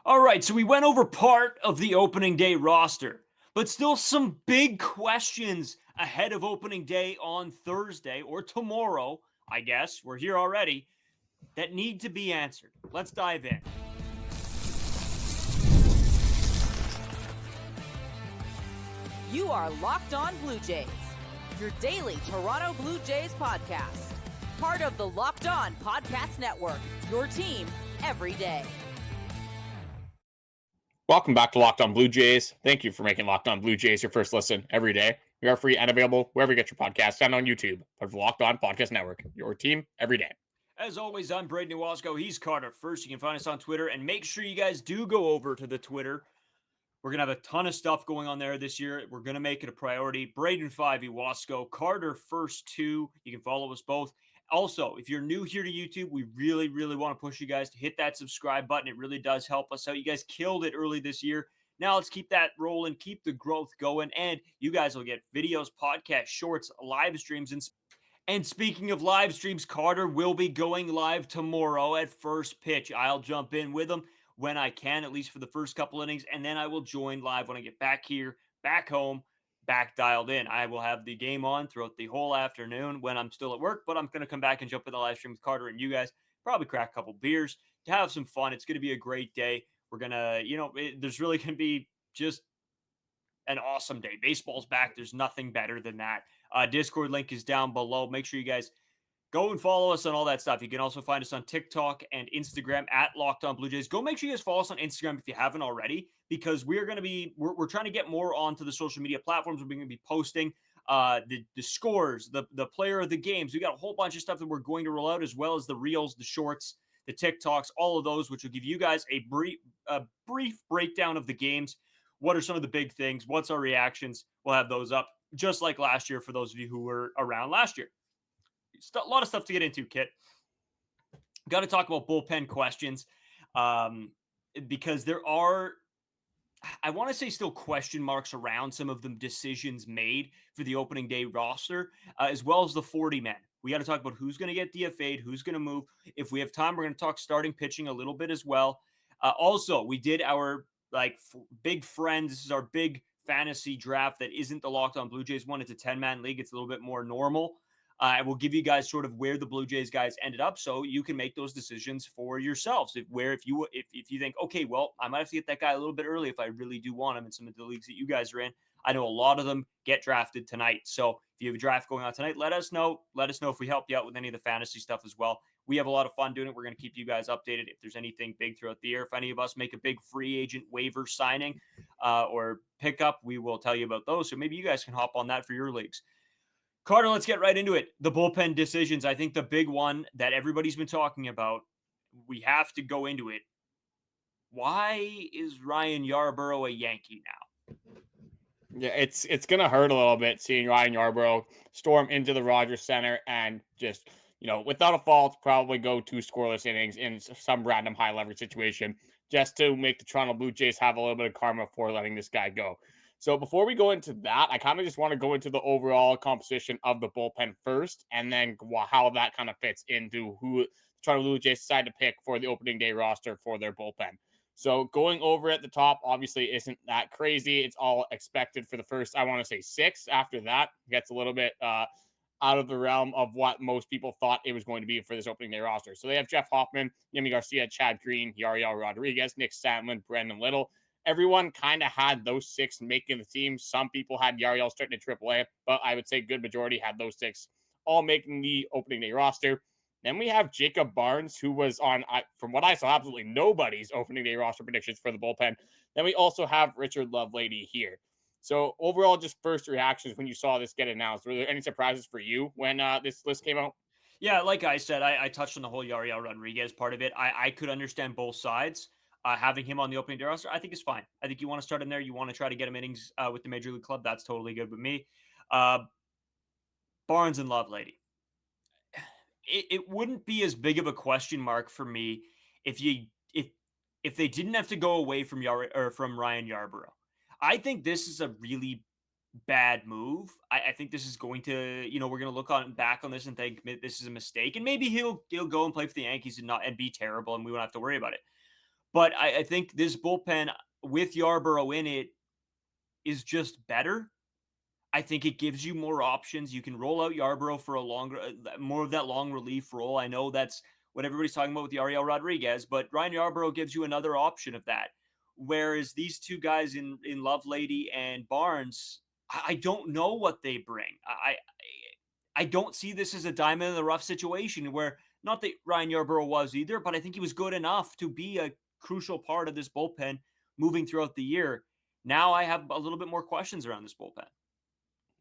All right, so we went over part of the opening day roster, but still some big questions ahead of opening day on Thursday or tomorrow, I guess. We're here already, that need to be answered. Let's dive in. You are Locked On Blue Jays, your daily Toronto Blue Jays podcast. Part of the Locked On Podcast Network, your team every day. Welcome back to Locked On Blue Jays. Thank you for making Locked On Blue Jays your first listen every day. We are free and available wherever you get your podcasts and on YouTube. Part of the Locked On Podcast Network, your team every day. As always, I'm Braden Wasco. He's Carter First. You can find us on Twitter, and make sure you guys do go over to the Twitter. We're going to have a ton of stuff going on there this year. We're going to make it a priority. Braden 5, Wasco, Carter First 2. You can follow us both. Also, if you're new here to YouTube, we really, really want to push you guys to hit that subscribe button. It really does help us out. You guys killed it early this year. Now let's keep that rolling, keep the growth going, and you guys will get videos, podcasts, shorts, live streams, and speaking of live streams, Carter will be going live tomorrow at first pitch. I'll jump in with him when I can, at least for the first couple innings, and then I will join live when I get back here, back home, back dialed in. I will have the game on throughout the whole afternoon when I'm still at work, but I'm going to come back and jump in the live stream with Carter and you guys, probably crack a couple beers to have some fun. It's going to be a great day. We're going to, there's really going to be just an awesome day. Baseball's back. There's nothing better than that. Discord link is down below. Make sure you guys go and follow us on all that stuff. You can also find us on TikTok and Instagram at Locked On Blue Jays. Go make sure you guys follow us on Instagram if you haven't already, because we're trying to get more onto the social media platforms. We're going to be posting the scores, the player of the games. We got a whole bunch of stuff that we're going to roll out, as well as the reels, the shorts, the TikToks, all of those, which will give you guys a brief breakdown of the games. What are some of the big things? What's our reactions? We'll have those up just like last year for those of you who were around last year. A lot of stuff to get into, Kit. Got to talk about bullpen questions because there are, I want to say, still question marks around some of the decisions made for the opening day roster, as well as the 40 men. We got to talk about who's going to get DFA'd, who's going to move. If we have time, we're going to talk starting pitching a little bit as well. Also, we did our big friend. This is our big fantasy draft that isn't the Locked On Blue Jays one. It's a 10-man league. It's a little bit more normal. I will give you guys sort of where the Blue Jays guys ended up, so you can make those decisions for yourselves. If you think, okay, well, I might have to get that guy a little bit early if I really do want him in some of the leagues that you guys are in. I know a lot of them get drafted tonight. So if you have a draft going on tonight, let us know. Let us know if we help you out with any of the fantasy stuff as well. We have a lot of fun doing it. We're going to keep you guys updated if there's anything big throughout the year. If any of us make a big free agent waiver signing or pickup, we will tell you about those. So maybe you guys can hop on that for your leagues. Carter, let's get right into it. The bullpen decisions. I think the big one that everybody's been talking about, we have to go into it. Why is Ryan Yarbrough a Yankee now? Yeah, it's going to hurt a little bit seeing Ryan Yarbrough storm into the Rogers Center and just, without a fault, probably go 2 scoreless innings in some random high leverage situation just to make the Toronto Blue Jays have a little bit of karma for letting this guy go. So before we go into that, I kind of just want to go into the overall composition of the bullpen first, and then how that kind of fits into who the Toronto Blue Jays decide to pick for the opening day roster for their bullpen. So going over at the top obviously isn't that crazy. It's all expected for the first, I want to say 6. After that, gets a little bit out of the realm of what most people thought it was going to be for this opening day roster. So they have Jeff Hoffman, Yimi Garcia, Chad Green, Yariel Rodriguez, Nick Sandlin, Brendan Little. Everyone kind of had those 6 making the team. Some people had Yariel starting to AAA, but I would say good majority had those 6 all making the opening day roster. Then we have Jacob Barnes, who was on, from what I saw, absolutely nobody's opening day roster predictions for the bullpen. Then we also have Richard Lovelady here. So overall, just first reactions when you saw this get announced. Were there any surprises for you when this list came out? Yeah, like I said, I touched on the whole Yariel Rodriguez part of it. I could understand both sides. Having him on the opening day roster, I think is fine. I think you want to start him there. You want to try to get him innings with the Major League Club. That's totally good with me. Barnes and Lovelady. It wouldn't be as big of a question mark for me if they didn't have to go away from Ryan Yarbrough. I think this is a really bad move. I think this is going to, we're going to look back on this and think this is a mistake, and maybe he'll go and play for the Yankees and be terrible, and we won't have to worry about it. But I think this bullpen with Yarbrough in it is just better. I think it gives you more options. You can roll out Yarbrough for a longer, more of that long relief role. I know that's what everybody's talking about with Yariel Rodriguez, but Ryan Yarbrough gives you another option of that. Whereas these two guys in Lovelady and Barnes, I don't know what they bring. I don't see this as a diamond in the rough situation where, not that Ryan Yarbrough was either, but I think he was good enough to be a crucial part of this bullpen moving throughout the year. Now I have a little bit more questions around this bullpen.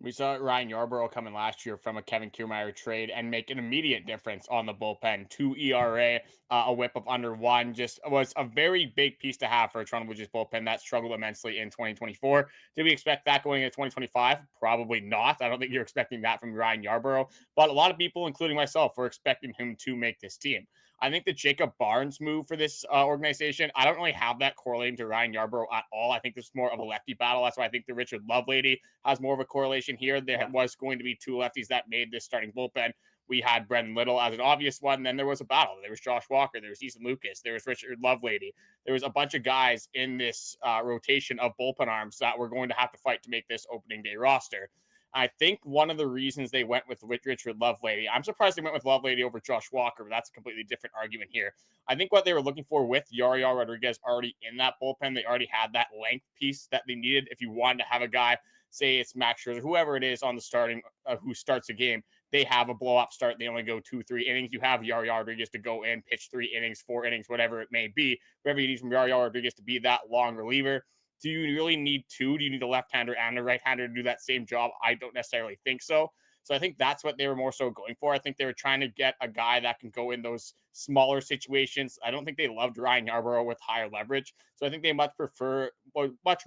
We saw Ryan Yarbrough coming last year from a Kevin Kiermaier trade and make an immediate difference on the bullpen. 2 ERA, a whip of under 1, just was a very big piece to have for a Toronto Blue Jays bullpen that struggled immensely in 2024. Did we expect that going into 2025? Probably not. I don't think you're expecting that from Ryan Yarbrough, but a lot of people, including myself, were expecting him to make this team. I think the Jacob Barnes move for this organization, I don't really have that correlating to Ryan Yarbrough at all. I think this is more of a lefty battle. That's why I think the Richard Lovelady has more of a correlation here. There was going to be two lefties that made this starting bullpen. We had Brendan Little as an obvious one. Then there was a battle. There was Josh Walker. There was Ethan Lucas. There was Richard Lovelady. There was a bunch of guys in this rotation of bullpen arms that were going to have to fight to make this opening day roster. I think one of the reasons they went with Richard Lovelady, I'm surprised they went with Lovelady over Josh Walker, but that's a completely different argument here. I think what they were looking for with Yariel Rodriguez already in that bullpen, they already had that length piece that they needed. If you wanted to have a guy, say it's Max Scherzer, whoever it is on the starting, who starts a game, they have a blow-up start. They only go 2-3 innings. You have Yariel Rodriguez to go in, pitch 3 innings, 4 innings, whatever it may be. Whatever you need from Yariel Rodriguez to be that long reliever. Do you really need two? Do you need a left-hander and a right-hander to do that same job? I don't necessarily think so. So I think that's what they were more so going for. I think they were trying to get a guy that can go in those smaller situations. I don't think they loved Ryan Yarbrough with higher leverage. So I think they much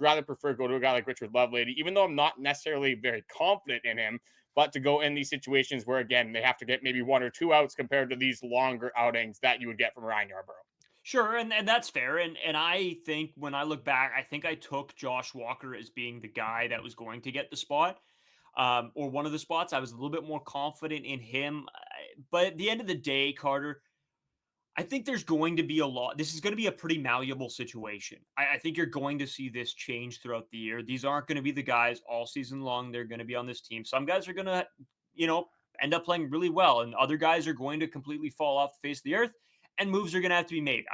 rather prefer go to a guy like Richard Lovelady, even though I'm not necessarily very confident in him, but to go in these situations where, again, they have to get maybe 1 or 2 outs compared to these longer outings that you would get from Ryan Yarbrough. Sure, and that's fair. And I think when I look back, I think I took Josh Walker as being the guy that was going to get the spot, or one of the spots. I was a little bit more confident in him. But at the end of the day, Carter, I think there's going to be a lot. This is going to be a pretty malleable situation. I think you're going to see this change throughout the year. These aren't going to be the guys all season long. They're going to be on this team. Some guys are going to, end up playing really well, and other guys are going to completely fall off the face of the earth, and moves are going to have to be made.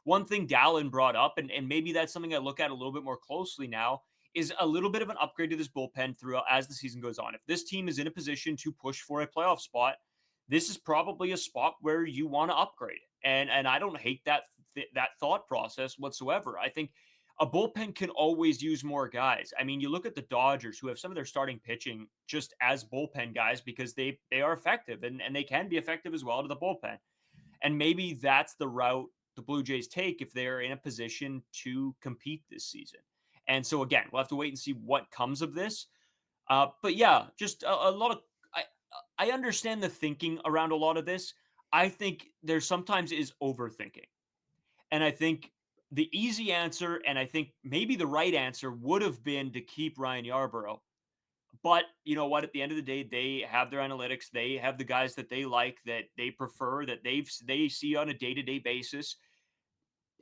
One thing Dallin brought up, and maybe that's something I look at a little bit more closely now, is a little bit of an upgrade to this bullpen throughout as the season goes on. If this team is in a position to push for a playoff spot, this is probably a spot where you want to upgrade it. And I don't hate that thought process whatsoever. I think a bullpen can always use more guys. I mean, you look at the Dodgers, who have some of their starting pitching just as bullpen guys because they are effective, and they can be effective as well to the bullpen. And maybe that's the route the Blue Jays take if they're in a position to compete this season. And so, again, we'll have to wait and see what comes of this. But yeah, just a lot of, I understand the thinking around a lot of this. I think there sometimes is overthinking. And I think the easy answer, and I think maybe the right answer, would have been to keep Ryan Yarbrough. But you know what? At the end of the day, they have their analytics. They have the guys that they like, that they prefer, that they see on a day-to-day basis,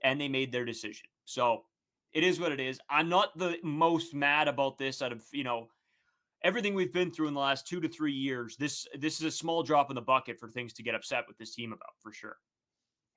and they made their decision. So it is what it is. I'm not the most mad about this out of, everything we've been through in the last 2 to 3 years. This is a small drop in the bucket for things to get upset with this team about, for sure.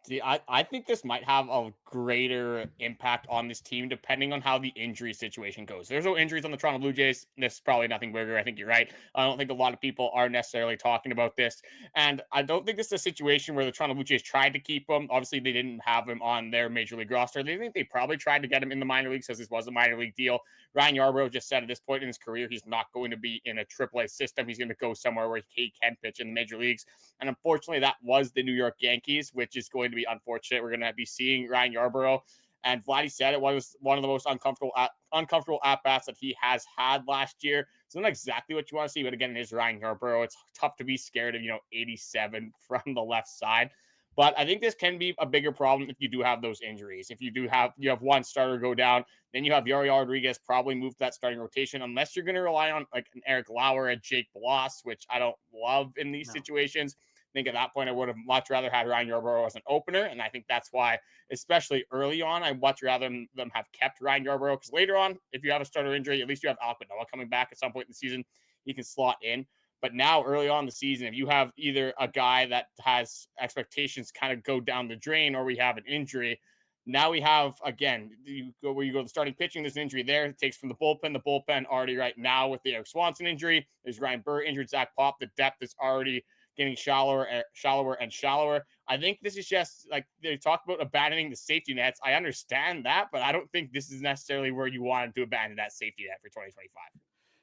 See, I think this might have a greater impact on this team depending on how the injury situation goes. There's no injuries on the Toronto Blue Jays. This is probably nothing bigger. I think you're right. I don't think a lot of people are necessarily talking about this. And I don't think this is a situation where the Toronto Blue Jays tried to keep him. Obviously, they didn't have him on their major league roster. They think they probably tried to get him in the minor leagues because this was a minor league deal. Ryan Yarbrough just said at this point in his career, he's not going to be in a AAA system. He's going to go somewhere where he can pitch in the major leagues. And unfortunately, that was the New York Yankees, which is going to be unfortunate. We're going to be seeing Ryan Yarbrough. And Vladdy said it was one of the most uncomfortable at-bats that he has had last year. It's not exactly what you want to see, but again, it is Ryan Yarbrough. It's tough to be scared of, 87 from the left side. But I think this can be a bigger problem if you do have those injuries. If you have one starter go down, then you have Yariel Rodriguez probably move to that starting rotation, unless you're going to rely on like an Erik Lauer, a Jake Bloss, which I don't love in these situations. think at that point I would have much rather had Ryan Yarbrough as an opener, and I think that's why, especially early on, I'd much rather them have kept Ryan Yarbrough, because later on, if you have a starter injury, at least you have Alek Manoah coming back at some point in the season. He can slot in. But now, early on in the season, if you have either a guy that has expectations kind of go down the drain, or we have an injury, now we have, again, you go to the starting pitching, there's an injury there. It takes from the bullpen already right now with the Erik Swanson injury. There's Ryan Burr injured, Zach Pop. The depth is already getting shallower and shallower. I think this is just like they talk about abandoning the safety nets. I understand that, but I don't think this is necessarily where you wanted to abandon that safety net for 2025.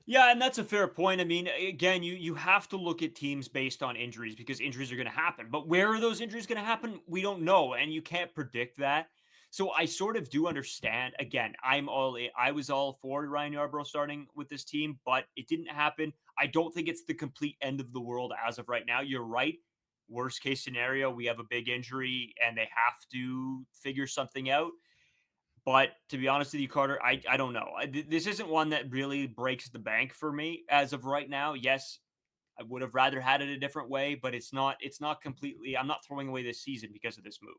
Yeah, and that's a fair point. I mean, again, you have to look at teams based on injuries, because injuries are going to happen. But where are those injuries going to happen? We don't know, and you can't predict that. So I sort of do understand. Again, I was all for Ryan Yarbrough starting with this team, but it didn't happen. I don't think it's the complete end of the world as of right now. You're right. Worst case scenario, we have a big injury and they have to figure something out. But to be honest with you, Carter, I don't know. This isn't one that really breaks the bank for me as of right now. Yes, I would have rather had it a different way, but it's not completely. I'm not throwing away this season because of this move.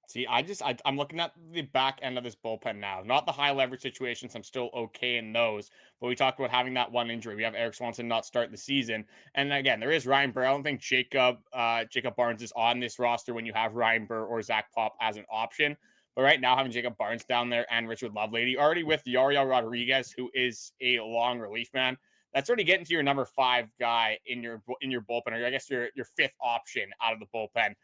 See, I'm looking at the back end of this bullpen now, not the high leverage situations. I'm still okay in those, but we talked about having that one injury. We have Erik Swanson not start the season, and again, there is Ryan Burr. I don't think Jacob Barnes is on this roster when you have Ryan Burr or Zach Pop as an option. But right now, having Jacob Barnes down there and Richard Lovelady, already with Yariel Rodriguez, who is a long relief man, that's already getting to your number 5 guy in your bullpen, or I guess your 5th option out of the bullpen.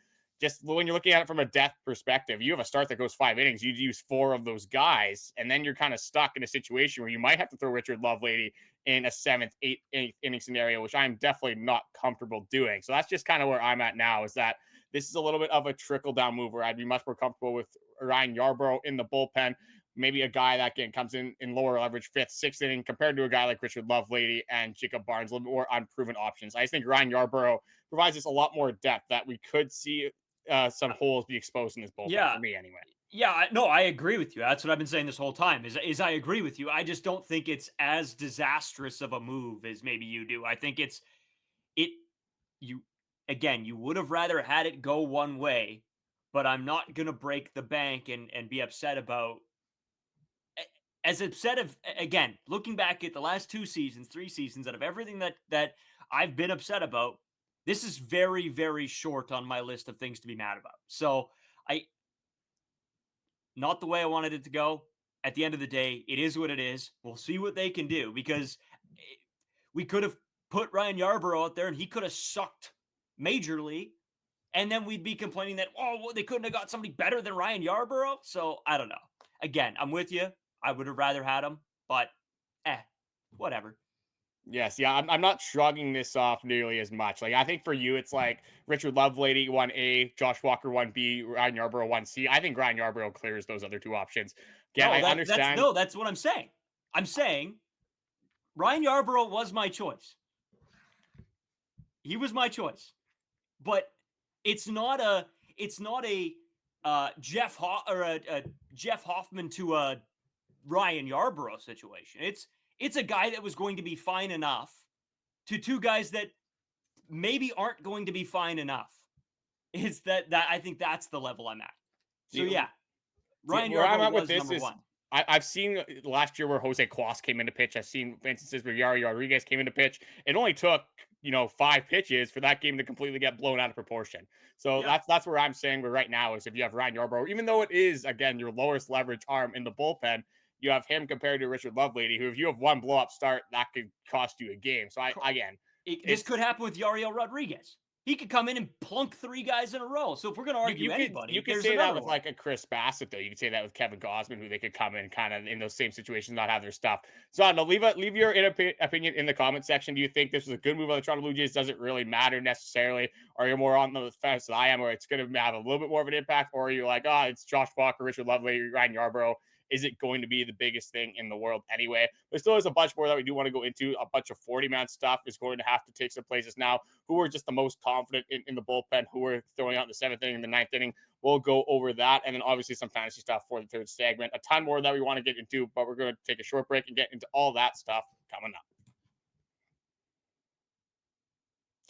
Just when you're looking at it from a depth perspective, you have a start that goes 5 innings. You'd use 4 of those guys, and then you're kind of stuck in a situation where you might have to throw Richard Lovelady in a 7th, 8th inning scenario, which I'm definitely not comfortable doing. So that's just kind of where I'm at now, is that this is a little bit of a trickle-down move where I'd be much more comfortable with Ryan Yarbrough in the bullpen, maybe a guy that comes in lower leverage 5th, 6th inning, compared to a guy like Richard Lovelady and Jacob Barnes, a little bit more unproven options. I just think Ryan Yarbrough provides us a lot more depth that we could see some holes be exposed in this bullpen, for me anyway. Yeah, no, I agree with you. That's what I've been saying this whole time is I agree with you. I just don't think it's as disastrous of a move as maybe you do. I think you would have rather had it go one way, but I'm not going to break the bank and be upset about, again, looking back at the last 2 seasons, 3 seasons, out of everything that I've been upset about, this is very, very short on my list of things to be mad about. So not the way I wanted it to go. At the end of the day, it is what it is. We'll see what they can do, because we could have put Ryan Yarbrough out there and he could have sucked majorly, and then we'd be complaining that, they couldn't have got somebody better than Ryan Yarbrough. So I don't know. Again, I'm with you. I would have rather had him, but whatever. Yes, yeah, I'm not shrugging this off nearly as much. Like, I think for you, it's like Richard Lovelady 1A, Josh Walker 1B, Ryan Yarbrough 1C. I think Ryan Yarbrough clears those other 2 options. Again, I understand. That's what I'm saying. I'm saying Ryan Yarbrough was my choice. He was my choice, but it's not a Jeff Hoffman to a Ryan Yarbrough situation. It's a guy that was going to be fine enough to 2 guys that maybe aren't going to be fine enough. It's that I think that's the level I'm at. So yeah, Ryan Yarbrough was number 1. I've seen last year where Jose Cuas came into pitch. I've seen instances where Yariel Rodriguez came into pitch. It only took 5 pitches for that game to completely get blown out of proportion. So that's where I'm saying we're right now, is if you have Ryan Yarbrough, even though it is, again, your lowest leverage arm in the bullpen, you have him compared to Richard Lovelady, who, if you have one blow-up start, that could cost you a game. So this could happen with Yariel Rodriguez. He could come in and plunk 3 guys in a row. So if we're going to argue anybody, you could say that with like a Chris Bassitt, though. You could say that with Kevin Gausman, who they could come in kind of in those same situations, not have their stuff. So no, leave your opinion in the comment section. Do you think this was a good move on the Toronto Blue Jays? Does it really matter necessarily? Or you're more on the fence that I am, where it's going to have a little bit more of an impact? Or are you like, it's Josh Walker, Richard Lovelady, Ryan Yarbrough? Is it going to be the biggest thing in the world anyway? There still is a bunch more that we do want to go into. A bunch of 40-man stuff is going to have to take some places now. Who are just the most confident in the bullpen? Who are throwing out in the 7th inning, the 9th inning? We'll go over that. And then obviously some fantasy stuff for the 3rd segment. A ton more that we want to get into, but we're going to take a short break and get into all that stuff coming up.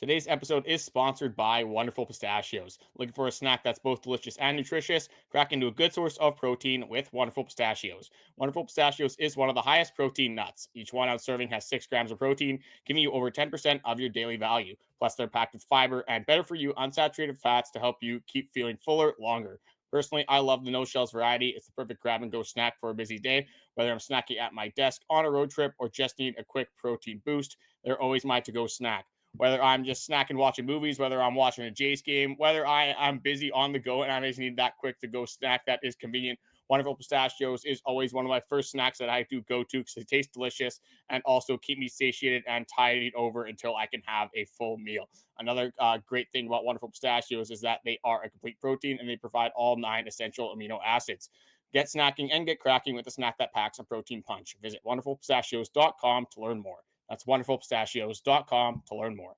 Today's episode is sponsored by Wonderful Pistachios. Looking for a snack that's both delicious and nutritious? Crack into a good source of protein with Wonderful Pistachios. Wonderful Pistachios is one of the highest protein nuts. Each 1 ounce serving has 6 grams of protein, giving you over 10% of your daily value. Plus, they're packed with fiber and better for you unsaturated fats to help you keep feeling fuller longer. Personally, I love the no shells variety. It's the perfect grab and go snack for a busy day. Whether I'm snacking at my desk, on a road trip, or just need a quick protein boost, they're always my to go snack. Whether I'm just snacking watching movies, whether I'm watching a Jays game, whether I'm busy on the go and I just need that quick to go snack that is convenient, Wonderful Pistachios is always one of my first snacks that I do go to because they taste delicious and also keep me satiated and tidied over until I can have a full meal. Another great thing about Wonderful Pistachios is that they are a complete protein and they provide all 9 essential amino acids. Get snacking and get cracking with a snack that packs a protein punch. Visit wonderfulpistachios.com to learn more. That's wonderfulpistachios.com to learn more.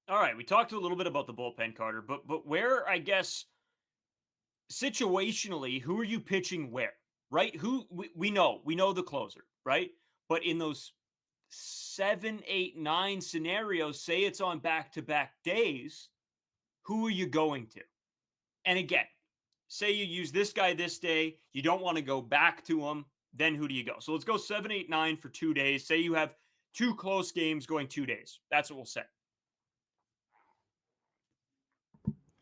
All right, we talked a little bit about the bullpen, Carter, but where, I guess, situationally, who are you pitching where, right? Who we know the closer, right? But in those 7, 8, 9 scenarios, say it's on back-to-back days, who are you going to? And again, say you use this guy this day, you don't want to go back to him, then who do you go? So let's go 7, 8, 9 for 2 days. Say you have 2 close games going 2 days. That's what we'll say.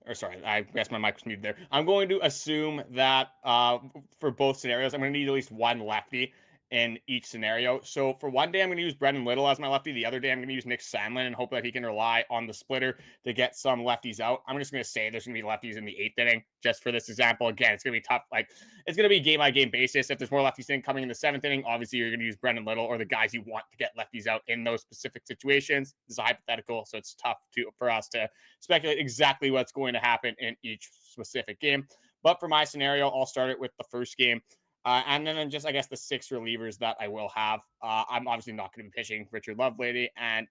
Or sorry, I guess my mic was muted there. I'm going to assume that for both scenarios, I'm going to need at least one lefty in each scenario. So for one day, I'm going to use Brendan Little as my lefty. The other day, I'm going to use Nick Sandlin and hope that he can rely on the splitter to get some lefties out. I'm just going to say there's going to be lefties in the 8th inning just for this example. Again, it's going to be tough. Like, it's going to be game-by-game basis. If there's more lefties in coming in the 7th inning, obviously you're going to use Brendan Little or the guys you want to get lefties out in those specific situations. This is a hypothetical, so it's tough for us to speculate exactly what's going to happen in each specific game. But for my scenario, I'll start it with the first game. And then just, I guess, the 6 relievers that I will have. I'm obviously not going to be pitching Richard Lovelady. And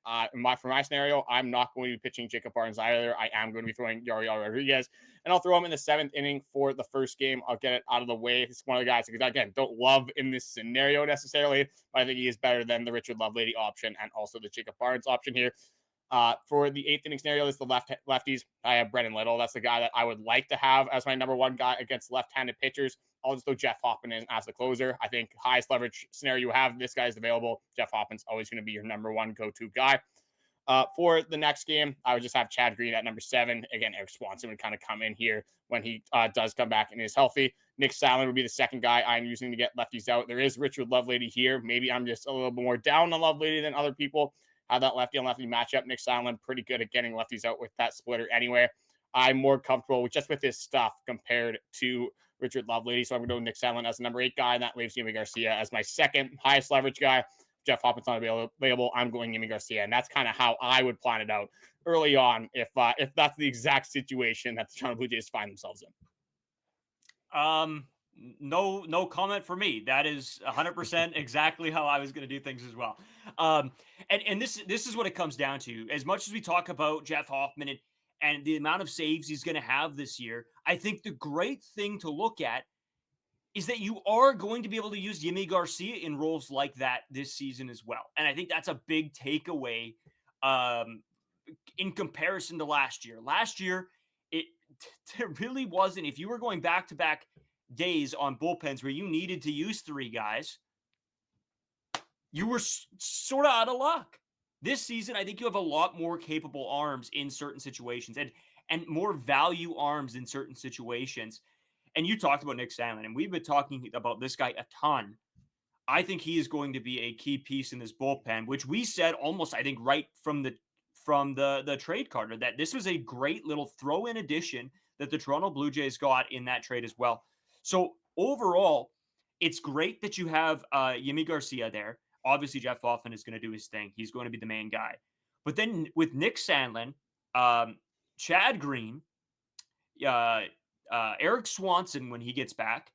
for my scenario, I'm not going to be pitching Jacob Barnes either. I am going to be throwing Yariel Rodriguez. And I'll throw him in the 7th inning for the first game. I'll get it out of the way. It's one of the guys that, again, don't love in this scenario necessarily. But I think he is better than the Richard Lovelady option and also the Jacob Barnes option here. For the 8th inning scenario, it's the lefties. I have Brendan Little. That's the guy that I would like to have as my number 1 guy against left-handed pitchers. I'll just throw Jeff Hoffman in as the closer. I think highest leverage scenario you have, this guy's available. Jeff Hoffman's always going to be your number 1 go-to guy. For the next game, I would just have Chad Green at number 7. Again, Erik Swanson would kind of come in here when he does come back and is healthy. Nick Sandlin would be the second guy I'm using to get lefties out. There is Richard Lovelady here. Maybe I'm just a little bit more down on Lovelady than other people. Have that lefty-on-lefty matchup. Nick Sandlin, pretty good at getting lefties out with that splitter anyway. I'm more comfortable with his stuff compared to Richard Lovelady. So I'm going to go with Nick Sandlin as the number 8 guy, and that leaves Yimi Garcia as my second highest leverage guy. Jeff Hoffman's not available. I'm going Yimi Garcia, and that's kind of how I would plan it out early on if that's the exact situation that the Toronto Blue Jays find themselves in. No comment for me. That is 100% exactly how I was going to do things as well. And this is what it comes down to. As much as we talk about Jeff Hoffman and the amount of saves he's going to have this year, I think the great thing to look at is that you are going to be able to use Yimi Garcia in roles like that this season as well. And I think that's a big takeaway in comparison to last year. Last year, it really wasn't. If you were going back-to-back days on bullpens where you needed to use 3 guys, you were sort of out of luck. This season, I think you have a lot more capable arms in certain situations and more value arms in certain situations. And you talked about Nick Sandlin, and we've been talking about this guy a ton. I think he is going to be a key piece in this bullpen, which we said almost, I think, right from the trade, Carter, that this was a great little throw-in addition that the Toronto Blue Jays got in that trade as well. So overall, it's great that you have Yimi Garcia there. Obviously, Jeff Hoffman is going to do his thing. He's going to be the main guy. But then with Nick Sandlin, Chad Green, Erik Swanson when he gets back,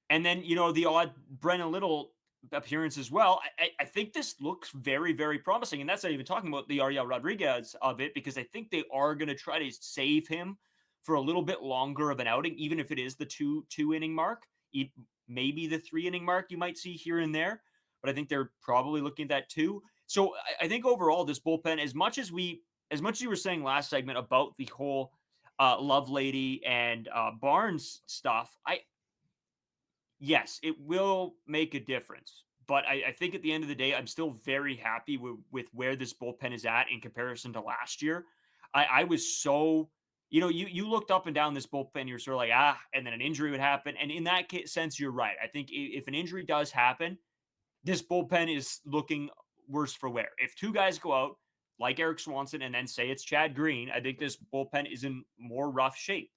and then, the odd Brendan Little appearance as well, I think this looks very, very promising. And that's not even talking about the Yariel Rodriguez of it, because I think they are going to try to save him for a little bit longer of an outing, even if it is the two inning mark, maybe the 3 inning mark you might see here and there. But I think they're probably looking at that 2. So I think overall this bullpen, as much as you were saying last segment about the whole Lovelady and Barnes stuff, yes, it will make a difference. But I think at the end of the day, I'm still very happy with where this bullpen is at in comparison to last year. I was so, you looked up and down this bullpen, you're sort of like, and then an injury would happen. And in that sense, you're right. I think if an injury does happen, this bullpen is looking worse for wear. If two guys go out, like Erik Swanson, and then say it's Chad Green, I think this bullpen is in more rough shape.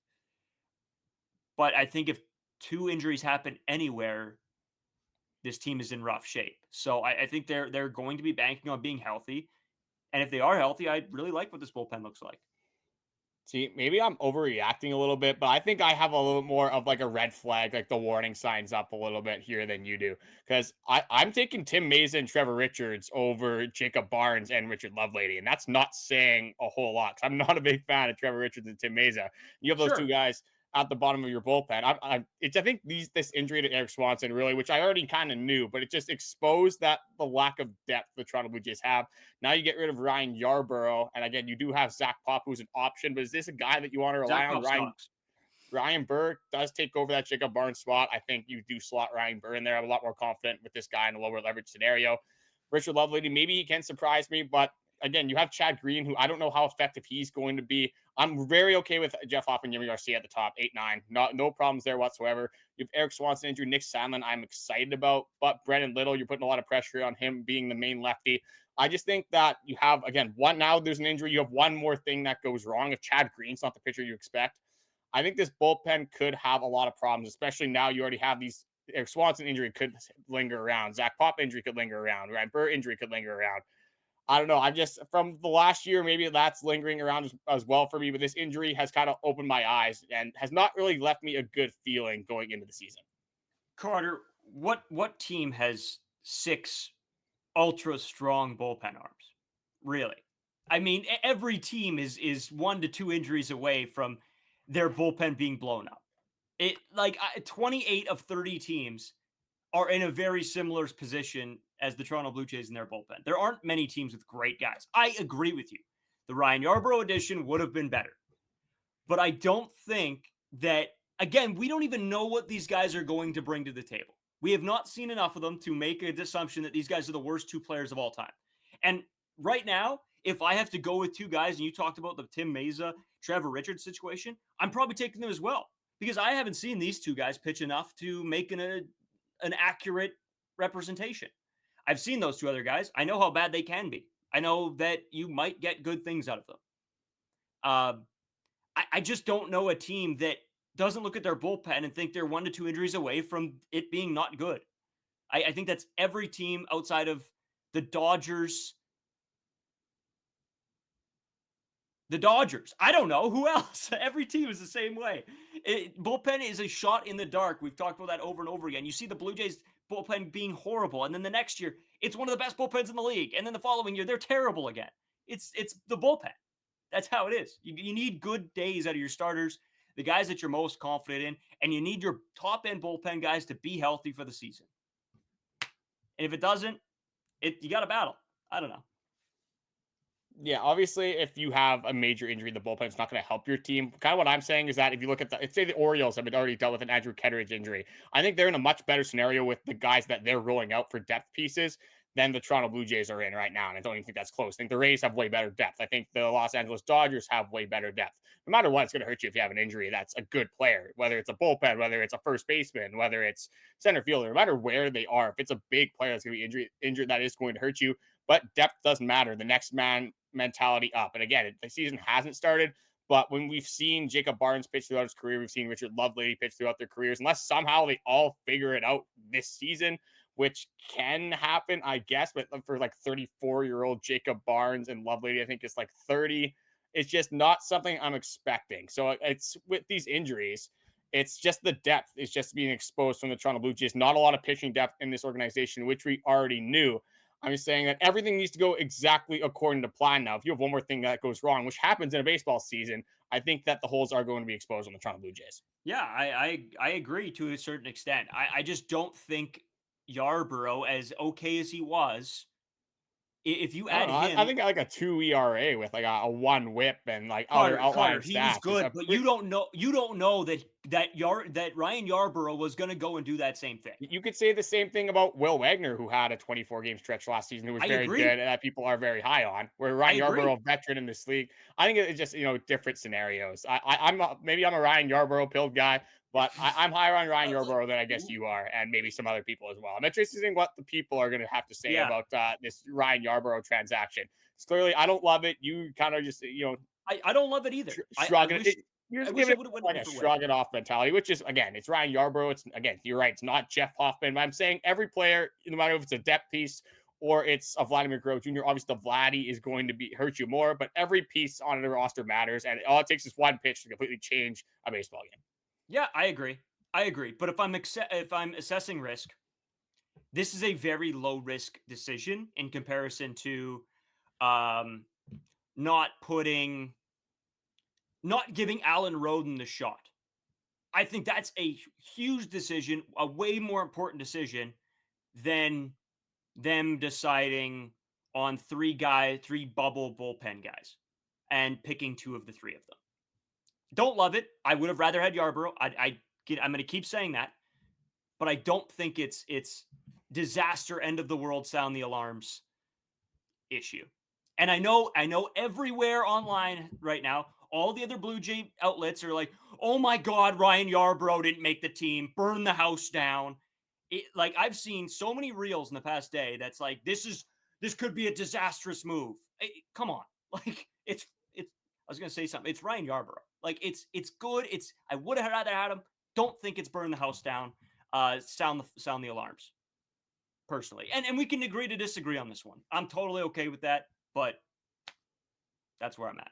But I think if two injuries happen anywhere, this team is in rough shape. So I think they're going to be banking on being healthy. And if they are healthy, I really like what this bullpen looks like. See, maybe I'm overreacting a little bit, but I think I have a little more of like a red flag, like the warning signs up a little bit here than you do. Because I'm taking Tim Mayza and Trevor Richards over Jacob Barnes and Richard Lovelady. And that's not saying a whole lot. I'm not a big fan of Trevor Richards and Tim Mayza. You have those two Sure. guys at the bottom of your bullpen. I think this injury to Erik Swanson really, which I already kind of knew, but it just exposed that the lack of depth the Toronto Blue Jays have. Now you get rid of Ryan Yarborough, and again, you do have Zach Pop, who's an option, but is this a guy that you want to rely Zach on? Pop sucks. Ryan Burr does take over that Jacob Barnes spot. I think you do slot Ryan Burr in there. I'm a lot more confident with this guy in a lower leverage scenario. Richard Lovelady, maybe he can surprise me, but again, you have Chad Green, who I don't know how effective he's going to be. I'm very okay with Jeff Hoffman, Yimi Garcia at the top, 8-9. No problems there whatsoever. You have Erik Swanson injury, Nick Sandlin, I'm excited about, but Brennan Little, you're putting a lot of pressure on him being the main lefty. I just think that you have, again, now there's an injury. You have one more thing that goes wrong. If Chad Green's not the pitcher you expect, I think this bullpen could have a lot of problems, especially now you already have these. Erik Swanson injury could linger around. Zach Pop injury could linger around. Ryan Burr injury could linger around. I don't know. I'm just from the last year, maybe that's lingering around as well for me, but this injury has kind of opened my eyes and has not really left me a good feeling going into the season. Carter, what team has 6 ultra strong bullpen arms? Really? I mean, every team is 1 to 2 injuries away from their bullpen being blown up. 28 of 30 teams are in a very similar position as the Toronto Blue Jays in their bullpen. There aren't many teams with great guys. I agree with you. The Ryan Yarbrough addition would have been better. But I don't think that, again, we don't even know what these guys are going to bring to the table. We have not seen enough of them to make an assumption that these guys are the worst 2 players of all time. And right now, if I have to go with 2 guys, and you talked about the Tim Mayza, Trevor Richards situation, I'm probably taking them as well. Because I haven't seen these 2 guys pitch enough to make an accurate representation. I've seen those 2 other guys. I know how bad they can be. I know that you might get good things out of them. I just don't know a team that doesn't look at their bullpen and think they're 1 to 2 injuries away from it being not good. I think that's every team outside of the Dodgers. The Dodgers. I don't know who else. Every team is the same way. Bullpen is a shot in the dark. We've talked about that over and over again. You see the Blue Jays bullpen being horrible, and then the next year it's one of the best bullpens in the league, and then the following year they're terrible again. It's the bullpen. That's how it is. You need good days out of your starters, the guys that you're most confident in, and you need your top end bullpen guys to be healthy for the season. And if it doesn't, you got to battle. I don't know. Yeah, obviously, if you have a major injury, the bullpen is not going to help your team. Kind of what I'm saying is that if you look at say the Orioles have already dealt with an Andrew Ketteridge injury, I think they're in a much better scenario with the guys that they're rolling out for depth pieces than the Toronto Blue Jays are in right now. And I don't even think that's close. I think the Rays have way better depth. I think the Los Angeles Dodgers have way better depth. No matter what, it's going to hurt you if you have an injury that's a good player, whether it's a bullpen, whether it's a first baseman, whether it's center fielder, no matter where they are. If it's a big player that's going to be injured, that is going to hurt you. But depth doesn't matter. The next man mentality up. And again, the season hasn't started, but when we've seen Jacob Barnes pitch throughout his career, we've seen Richard Lovelady pitch throughout their careers, unless somehow they all figure it out this season, which can happen, I guess, but for like 34-year-old Jacob Barnes and Lovelady, I think it's like 30. It's just not something I'm expecting. So it's with these injuries, it's just the depth is just being exposed from the Toronto Blue Jays. Not a lot of pitching depth in this organization, which we already knew. I'm saying that everything needs to go exactly according to plan now. If you have one more thing that goes wrong, which happens in a baseball season, I think that the holes are going to be exposed on the Toronto Blue Jays. Yeah, I agree to a certain extent. I just don't think Yarborough, as okay as he was, If you I don't add know. I him, think like a 2 ERA with like a 1 WHIP and like other Carter, outlying he was stats is good, a but pretty. you don't know that Ryan Yarbrough was going to go and do that same thing. You could say the same thing about Will Wagner, who had a 24-game stretch last season, who was I very agree. good and that people are very high on. Where I Ryan agree. Yarbrough, a veteran in this league, I think it's just different scenarios. Maybe I'm a Ryan Yarbrough pilled guy, but I'm higher on Ryan Yarbrough than I guess you are, and maybe some other people as well. I'm interested in what the people are going to have to say Yeah, about this Ryan Yarbrough transaction. It's clearly, I don't love it. You kind of just I don't love it either. shrug it. You're I just wish giving it it would have went a like a different way. shrug it off mentality, which is again, it's Ryan Yarbrough. It's again, you're right. It's not Jeff Hoffman. But I'm saying every player, no matter if it's a depth piece or it's a Vladimir Guerrero Jr., obviously the Vladdy is going to be hurt you more. But every piece on the roster matters, and all it takes is one pitch to completely change a baseball game. Yeah, I agree. But if I'm assessing risk, this is a very low risk decision in comparison to um, not giving Alan Roden the shot. I think that's a huge decision, a way more important decision than them deciding on three bubble bullpen guys and picking two of the three of them. Don't love it. I would have rather had Yarbrough. I'm going to keep saying that, but I don't think it's disaster, end of the world, sound the alarms issue. And I know everywhere online right now, all the other Blue Jay outlets are like, "Oh my God, Ryan Yarbrough didn't make the team. Burn the house down." Like I've seen so many reels in the past day that's like, this could be a disastrous move. Come on, like it's. I was gonna say something. It's Ryan Yarbrough. Like it's good. I would have rather had him. Don't think it's burn the house down. Sound the alarms. Personally, and we can agree to disagree on this one. I'm totally okay with that, but that's where I'm at.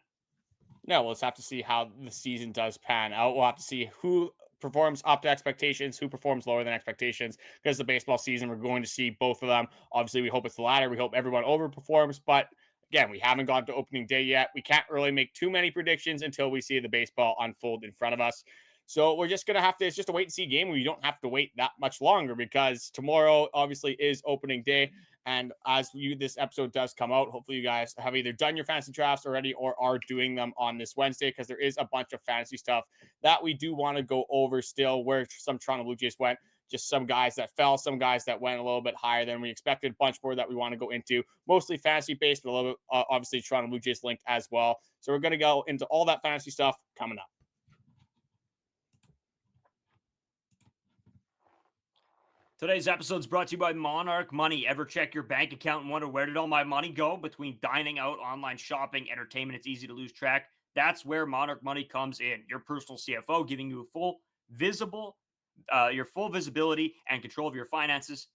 No, we'll just have to see how the season does pan out. We'll have to see who performs up to expectations, who performs lower than expectations. Because the baseball season, we're going to see both of them. Obviously, we hope it's the latter. We hope everyone overperforms. But again, we haven't gone to opening day yet. We can't really make too many predictions until we see the baseball unfold in front of us. So we're just going to have to, it's just a wait and see game where you don't have to wait that much longer because tomorrow obviously is opening day. And as this episode does come out, hopefully you guys have either done your fantasy drafts already or are doing them on this Wednesday because there is a bunch of fantasy stuff that we do want to go over still, where some Toronto Blue Jays went, just some guys that fell, some guys that went a little bit higher than we expected, a bunch more that we want to go into, mostly fantasy based, but a little bit obviously Toronto Blue Jays linked as well. So we're going to go into all that fantasy stuff coming up. Today's episode is brought to you by Monarch Money. Ever check your bank account and wonder where did all my money go? Between dining out, online shopping, entertainment, it's easy to lose track. That's where Monarch Money comes in. Your personal CFO giving you your full visibility and control of your finances.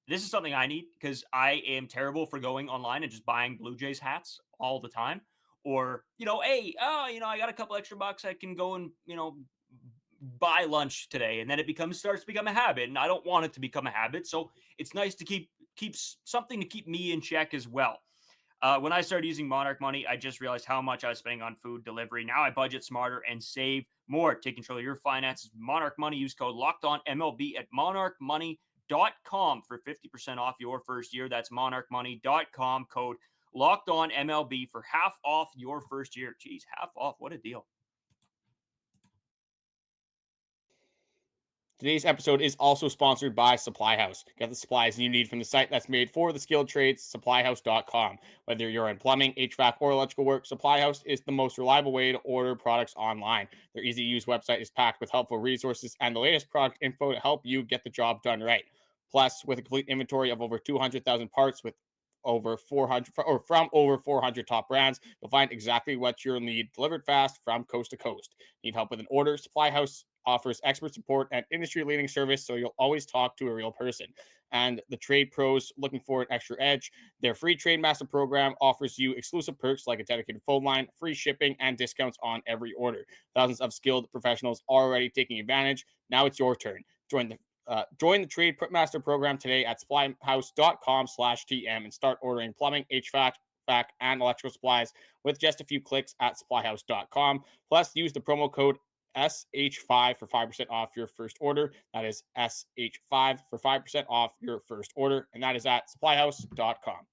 This is something I need because I am terrible for going online and just buying Blue Jays hats all the time. Or, hey, I got a couple extra bucks. I can go and, buy lunch today, and then it starts to become a habit, and I don't want it to become a habit. So it's nice to keep something to keep me in check as well. When I started using Monarch Money, I just realized how much I was spending on food delivery. Now I budget smarter and save more. Take control of your finances. Monarch Money. Use code LOCKEDONMLB at monarchmoney.com for 50% off your first year. That's monarchmoney.com. Code LOCKEDONMLB for half off your first year. Jeez, half off. What a deal. Today's episode is also sponsored by Supply House. Get the supplies you need from the site that's made for the skilled trades, supplyhouse.com. Whether you're in plumbing, HVAC, or electrical work, Supply House is the most reliable way to order products online. Their easy-to-use website is packed with helpful resources and the latest product info to help you get the job done right. Plus, with a complete inventory of over 200,000 parts with over 400 or from over 400 top brands, you'll find exactly what you'll need delivered fast from coast to coast. Need help with an order? Supply House offers expert support and industry-leading service, so you'll always talk to a real person. And the trade pros looking for an extra edge, their free Trade Master program offers you exclusive perks like a dedicated phone line, free shipping, and discounts on every order. Thousands of skilled professionals already taking advantage. Now it's your turn. Join the Trade Master program today at supplyhouse.com/TM and start ordering plumbing, HVAC, and electrical supplies with just a few clicks at supplyhouse.com. Plus, use the promo code SH5 for 5% off your first order. That is SH5 for 5% off your first order, and that is at supplyhouse.com.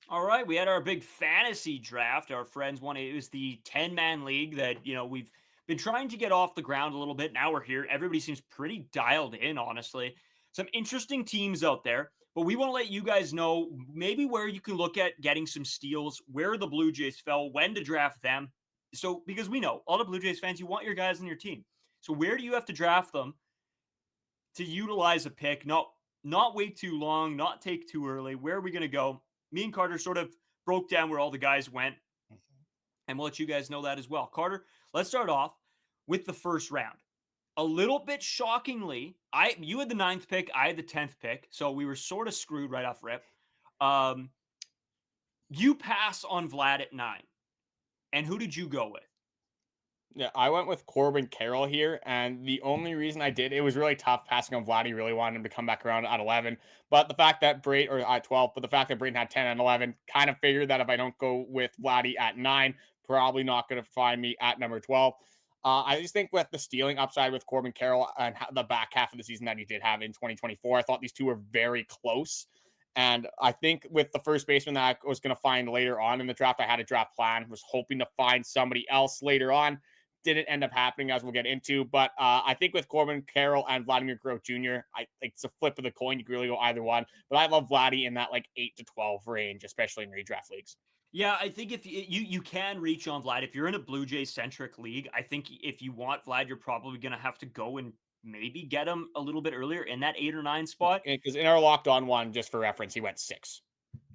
All right, we had our big fantasy draft. Our friends wanted it was the 10-man league that, we've been trying to get off the ground a little bit. Now we're here. Everybody seems pretty dialed in, honestly. Some interesting teams out there, but we want to let you guys know maybe where you can look at getting some steals, where the Blue Jays fell, when to draft them. So, because we know all the Blue Jays fans, you want your guys on your team. So, where do you have to draft them to utilize a pick? Not wait too long, not take too early. Where are we going to go? Me and Carter sort of broke down where all the guys went, and we'll let you guys know that as well. Carter, let's start off with the first round. A little bit shockingly, you had the 9th pick, I had the 10th pick, so we were sort of screwed right off rip. You pass on Vlad at 9, and who did you go with? Yeah, I went with Corbin Carroll here, and the only reason I did, it was really tough passing on Vladdy. Really wanted him to come back around at 11, but the fact that or at 12, but the fact that Braden had 10 and 11, kind of figured that if I don't go with Vladdy at 9, probably not going to find me at number 12. I just think with the stealing upside with Corbin Carroll and the back half of the season that he did have in 2024, I thought these two were very close. And I think with the first baseman that I was going to find later on in the draft, I had a draft plan, was hoping to find somebody else later on. Didn't end up happening, as we'll get into. But I think with Corbin Carroll and Vladimir Guerrero Jr., I think it's a flip of the coin. You can really go either one. But I love Vladdy in that like 8 to 12 range, especially in redraft leagues. Yeah, I think if you can reach on Vlad if you're in a Blue Jays centric league. I think if you want Vlad, you're probably going to have to go and maybe get him a little bit earlier in that 8 or 9 spot. Because in our locked on one, just for reference, he went 6.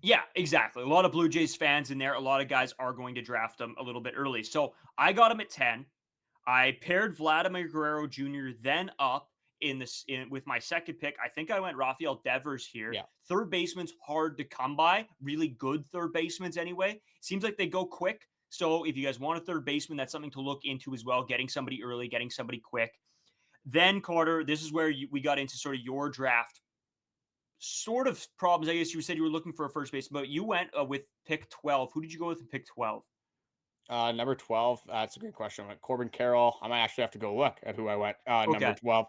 Yeah, exactly. A lot of Blue Jays fans in there. A lot of guys are going to draft him a little bit early. So I got him at 10. I paired Vladimir Guerrero Jr. then up with my second pick. I think I went Rafael Devers here. Yeah. Third baseman's hard to come by. Really good third baseman's anyway. Seems like they go quick. So if you guys want a third baseman, that's something to look into as well. Getting somebody early, getting somebody quick. Then Carter, this is where we got into sort of your draft sort of problems. I guess you said you were looking for a first baseman, but you went with pick 12. Who did you go with in pick 12? Number 12. That's a great question. I went Corbin Carroll. I might actually have to go look at who I went. Number 12.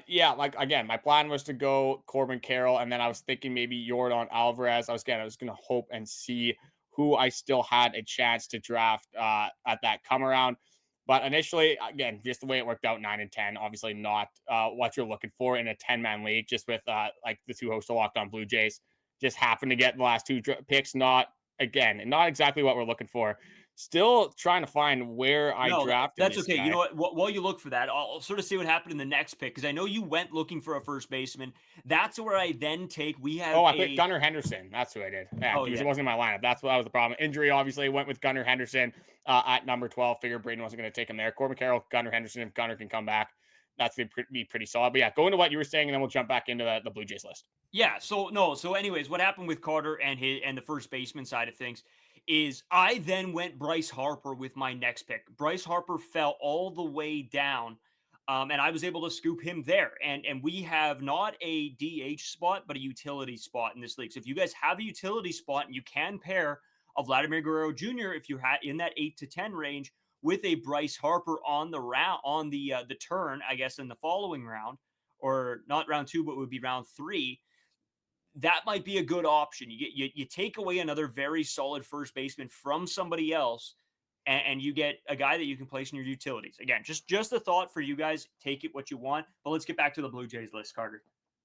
Yeah, like again, my plan was to go Corbin Carroll, and then I was thinking maybe Yordan Alvarez. I was going to hope and see who I still had a chance to draft at that come around. But initially, again, just the way it worked out, 9 and 10, obviously not what you're looking for in a 10-man league, just with like the two hosts of Locked On Blue Jays just happened to get the last two picks. Not exactly what we're looking for. Still trying to find where I drafted. That's okay. Guy. You know what? While you look for that, I'll sort of see what happened in the next pick because I know you went looking for a first baseman. That's where I then take. We have. I picked Gunnar Henderson. That's who I did. Yeah, because it wasn't in my lineup. That was the problem. Injury, obviously, went with Gunnar Henderson at number 12. Figured Braden wasn't going to take him there. Corbin Carroll, Gunnar Henderson. If Gunnar can come back, that's going to be pretty solid. But yeah, go into what you were saying, and then we'll jump back into the Blue Jays list. Yeah. So anyways, what happened with Carter and the first baseman side of things is I then went Bryce Harper with my next pick. Bryce Harper fell all the way down, and I was able to scoop him there. And we have not a DH spot, but a utility spot in this league. So if you guys have a utility spot and you can pair a Vladimir Guerrero Jr. if you had in that 8 to 10 range with a Bryce Harper on the turn, I guess in the following round, or not round 2, but it would be round 3. That might be a good option. You take away another very solid first baseman from somebody else, and you get a guy that you can place in your utilities. Again, just a thought for you guys. Take it what you want. But let's get back to the Blue Jays list, Carter.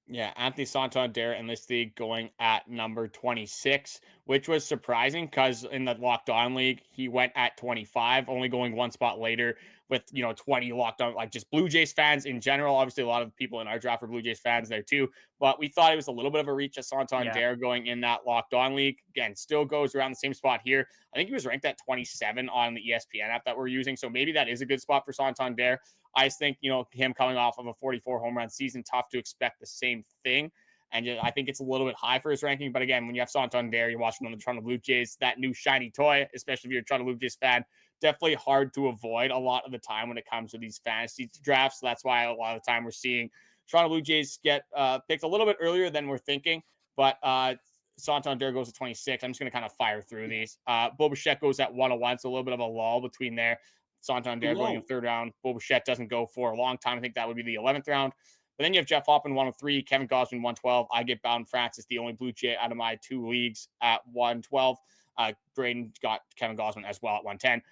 Yeah, Anthony Santander in this league going at number 26, which was surprising because in the Locked On League, he went at 25, only going one spot later with, 20 Locked On, like just Blue Jays fans in general. Obviously, a lot of the people in our draft are Blue Jays fans there too, but we thought it was a little bit of a reach of Santander going in that Locked On League. Again, still goes around the same spot here. I think he was ranked at 27 on the ESPN app that we're using, so maybe that is a good spot for Santander. I just think, him coming off of a 44 home run season, tough to expect the same thing. And I think it's a little bit high for his ranking. But again, when you have Santander, you're watching on the Toronto Blue Jays, that new shiny toy, especially if you're a Toronto Blue Jays fan, definitely hard to avoid a lot of the time when it comes to these fantasy drafts. So that's why a lot of the time we're seeing Toronto Blue Jays get picked a little bit earlier than we're thinking. But Santander goes to 26. I'm just going to kind of fire through these. Bichette goes at 101, so a little bit of a lull between there. Santander going in the third round. Bichette doesn't go for a long time. I think that would be the 11th round. But then you have Jeff Hoffman 103, Kevin Gausman 112. I get Bowden Francis, the only Blue Jay out of my 2 leagues, at 112. Braden got Kevin Gausman as well at 110.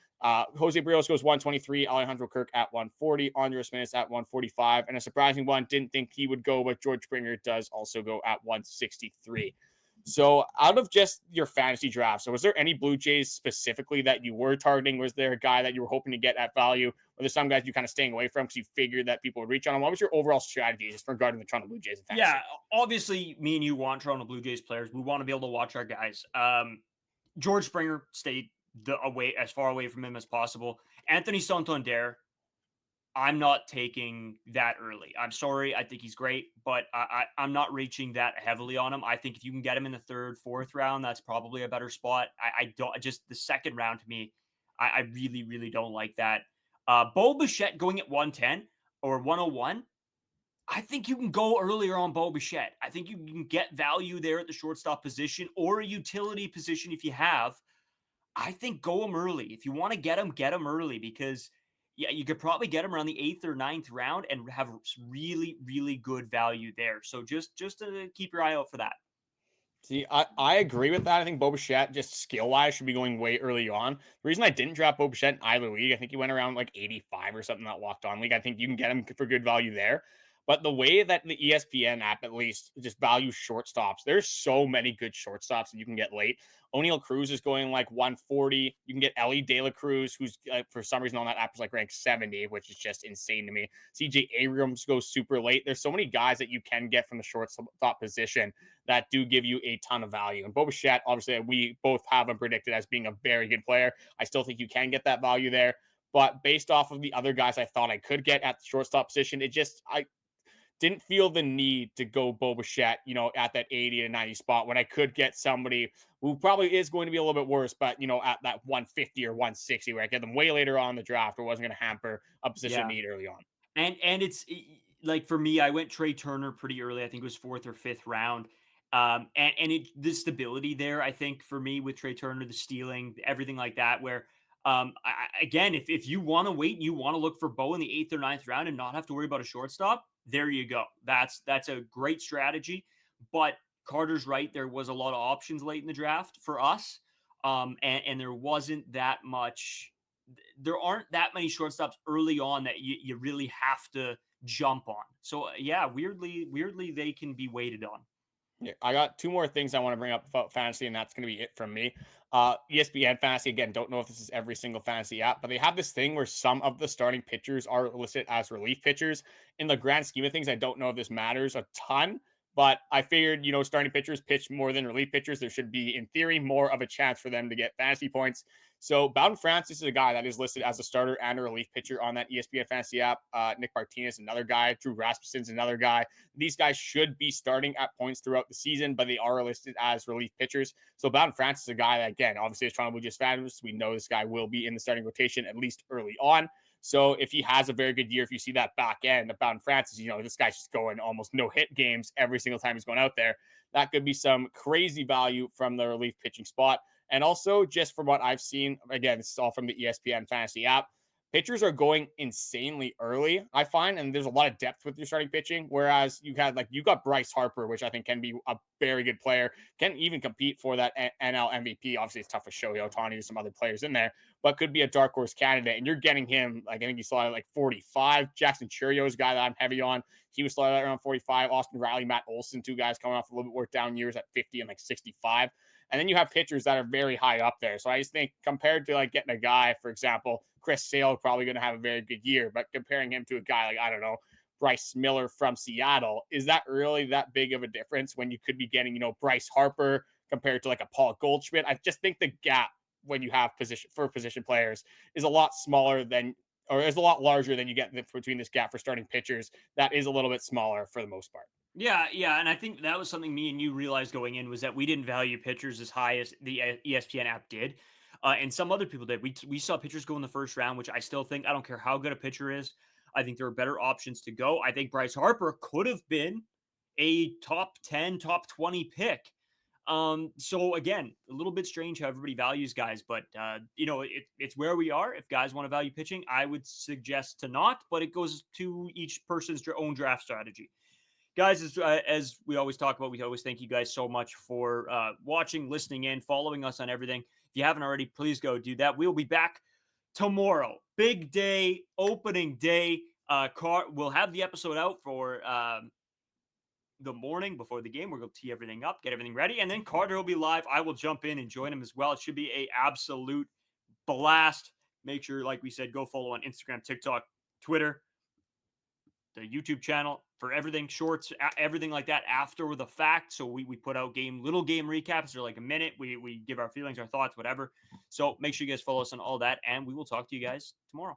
Jose Berrios goes 123, Alejandro Kirk at 140, Andrus Gimenez at 145, and a surprising one, didn't think he would go, but George Springer does also go at 163. So out of just your fantasy draft, so was there any Blue Jays specifically that you were targeting? Was there a guy that you were hoping to get at value? Or there's some guys you kind of staying away from because you figured that people would reach on them? What was your overall strategy just regarding the Toronto Blue Jays in fantasy? Yeah, obviously me and you want Toronto Blue Jays players. We want to be able to watch our guys. George Springer stayed as far away from him as possible. Anthony Santander, I'm not taking that early. I'm sorry. I think he's great, but I'm not reaching that heavily on him. I think if you can get him in the 3rd, 4th round, that's probably a better spot. I don't just the 2nd round to me. I really, really don't like that. Bichette going at 110 or 101. I think you can go earlier on Bichette. I think you can get value there at the shortstop position or a utility position if you have. I think go him early. If you want to get him early because you could probably get him around the 8th or 9th round and have really, really good value there. So just to keep your eye out for that. See, I agree with that. I think Bichette, just skill-wise, should be going way early on. The reason I didn't drop Bichette in either league, I think he went around like 85 or something, that Locked On league. I think you can get him for good value there. But the way that the ESPN app, at least, just values shortstops, there's so many good shortstops that you can get late. O'Neal Cruz is going like 140. You can get Ellie De La Cruz, who's for some reason on that app is like ranked 70, which is just insane to me. CJ Abrams goes super late. There's so many guys that you can get from the shortstop position that do give you a ton of value. And Bichette, obviously, we both have him predicted as being a very good player. I still think you can get that value there. But based off of the other guys I thought I could get at the shortstop position, I didn't feel the need to go Bichette, at that 80 to 90 spot when I could get somebody who probably is going to be a little bit worse, but, at that 150 or 160 where I get them way later on in the draft or wasn't going to hamper a position need early on. And it's like for me, I went Trey Turner pretty early. I think it was 4th or 5th round. The stability there, I think for me with Trey Turner, the stealing, everything like that, where again, if you want to wait and you want to look for Bo in the 8th or 9th round and not have to worry about a shortstop, there you go. That's a great strategy. But Carter's right. There was a lot of options late in the draft for us. And there wasn't that much. There aren't that many shortstops early on that you really have to jump on. So yeah, weirdly they can be waited on. Yeah, I got 2 more things I want to bring up about fantasy, and that's going to be it from me. ESPN fantasy, again, don't know if this is every single fantasy app, but they have this thing where some of the starting pitchers are listed as relief pitchers. In the grand scheme of things, I don't know if this matters a ton, but I figured, starting pitchers pitch more than relief pitchers. There should be, in theory, more of a chance for them to get fantasy points. So Bowden Francis is a guy that is listed as a starter and a relief pitcher on that ESPN fantasy app. Nick Martinez, another guy. Drew Rasmussen's another guy. These guys should be starting at points throughout the season, but they are listed as relief pitchers. So Bowden Francis is a guy that, again, obviously is Toronto Blue Jays fans. We know this guy will be in the starting rotation at least early on. So if he has a very good year, if you see that back end of Bowden Francis, this guy's just going almost no hit games every single time he's going out there. That could be some crazy value from the relief pitching spot. And also, just from what I've seen, again, this is all from the ESPN fantasy app, pitchers are going insanely early, I find, and there's a lot of depth with your starting pitching. Whereas you got Bryce Harper, which I think can be a very good player, can even compete for that NL MVP. Obviously, it's tough with Shohei Ohtani and some other players in there, but could be a dark horse candidate. And you're getting him, I think he slotted like 45. Jackson Chourio is a guy that I'm heavy on. He was slotted around 45. Austin Riley, Matt Olson, 2 guys coming off a little bit more down years at 50 and like 65. And then you have pitchers that are very high up there. So I just think compared to like getting a guy, for example, Chris Sale probably going to have a very good year, but comparing him to a guy like, I don't know, Bryce Miller from Seattle, is that really that big of a difference when you could be getting, Bryce Harper compared to like a Paul Goldschmidt? I just think the gap when you have position players is a lot smaller or is a lot larger than you get between this gap for starting pitchers. That is a little bit smaller for the most part. Yeah, and I think that was something me and you realized going in was that we didn't value pitchers as high as the ESPN app did, and some other people did. We saw pitchers go in the first round, which I still think, I don't care how good a pitcher is, I think there are better options to go. I think Bryce Harper could have been a top 10, top 20 pick. So again, a little bit strange how everybody values guys, but it's where we are. If guys want to value pitching, I would suggest to not, but it goes to each person's own draft strategy. Guys, as we always talk about, we always thank you guys so much for watching, listening in, following us on everything. If you haven't already, please go do that. We'll be back tomorrow. Big day, opening day. We'll have the episode out for the morning before the game. We're going to tee everything up, get everything ready, and then Carter will be live. I will jump in and join him as well. It should be a absolute blast. Make sure, like we said, go follow on Instagram, TikTok, Twitter, the YouTube channel for everything, shorts, everything like that after the fact. So we put out little game recaps. They're like a minute. We give our feelings, our thoughts, whatever. So make sure you guys follow us on all that, and we will talk to you guys tomorrow.